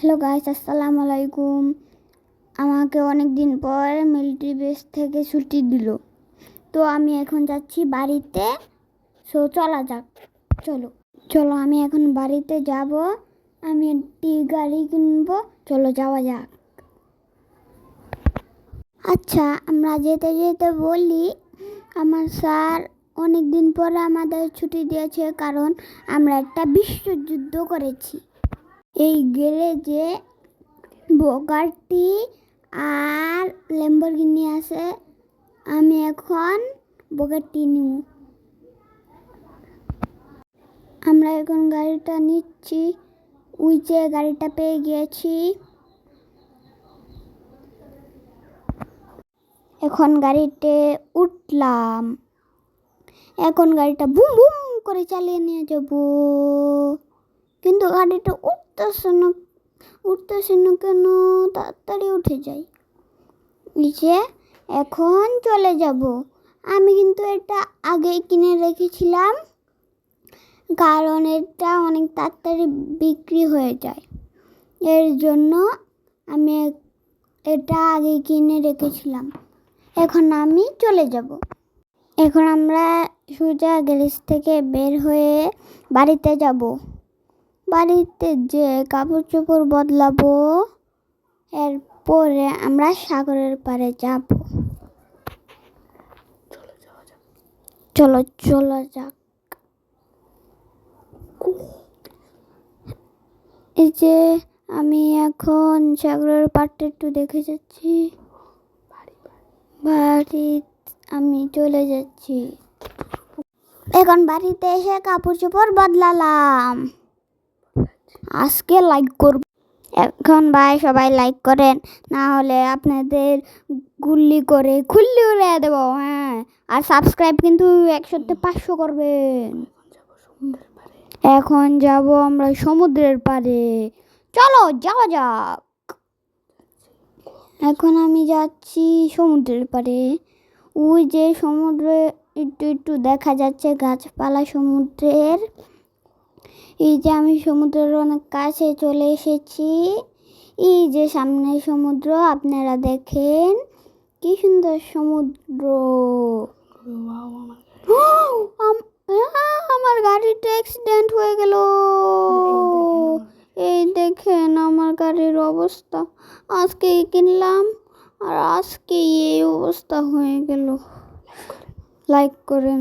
Hello guys, আসসালামু আলাইকুম। আমাকে অনেক দিন পর মিলিটারি বেস থেকে ছুটি দিল, তো আমি এখন যাচ্ছি বাড়িতে। চলা যাক। চলো চলো আমি এখন বাড়িতে যাব। আমি একটি গাড়ি কিনবো, চলো যাওয়া যাক। আচ্ছা, আমরা যেতে যেতে বলি আমার স্যার অনেক দিন পরে আমাদের ছুটি দিয়েছে, কারণ আমরা একটা বিশ্বযুদ্ধ করেছি। এই গ্যারেজে বোগাটি আর ল্যাম্বরগিনি আছে। আমি এখন বোগাটি নিব। আমরা এখন গাড়িটা নিচ্ছি। ওই যে গাড়িটা পেয়ে গিয়েছি। এখন গাড়িতে উঠলাম। এখন গাড়িটা বুম বুম করে চালিয়ে নিয়ে যাব, কিন্তু গাড়িটা উঠতেছে না কেন? তাড়াতাড়ি উঠে যাই। নিচে এখন চলে যাব। আমি কিন্তু এটা আগেই কিনে রেখেছিলাম, কারণ এটা অনেক তাড়াতাড়ি বিক্রি হয়ে যায়। এর জন্য আমি এটা আগে কিনে রেখেছিলাম। এখন আমি চলে যাব। এখন আমরা সোজা গ্যারেজ থেকে বের হয়ে বাড়িতে যাব। বাড়িতে যে কাপড় চোপড় বদলাবো, এরপরে আমরা সাগরের পাড়ে যাব। চলো চলো যাক। এই যে আমি এখন সাগরের পাড়টা একটু দেখে যাচ্ছি। বাড়ি আমি চলে যাচ্ছি। এখন বাড়িতে এসে কাপড় চোপড় বদলালাম। আজকে লাইক করব। এখন ভাই সবাই লাইক করেন, না হলে আপনাদের গুল্লি করে খুল্লি উড়ে দেবো। হ্যাঁ, আর সাবস্ক্রাইব কিন্তু 100-500 করবেন। এখন যাব আমরা সমুদ্রের পাড়ে। চলো যাওয়া যাক। এখন আমি যাচ্ছি সমুদ্রের পাড়ে। ওই যে সমুদ্রে একটু একটু দেখা যাচ্ছে গাছপালা সমুদ্রের। এই যে আমি সমুদ্রের অনেক কাছে চলে এসেছি। এই যে সামনে সমুদ্র, আপনারা দেখেন কি সুন্দর সমুদ্র। আমার গাড়িটা অ্যাক্সিডেন্ট হয়ে গেল। এই দেখেন আমার গাড়ির অবস্থা। আজকে কিনলাম আর আজকে এই অবস্থা হয়ে গেল। লাইক করেন।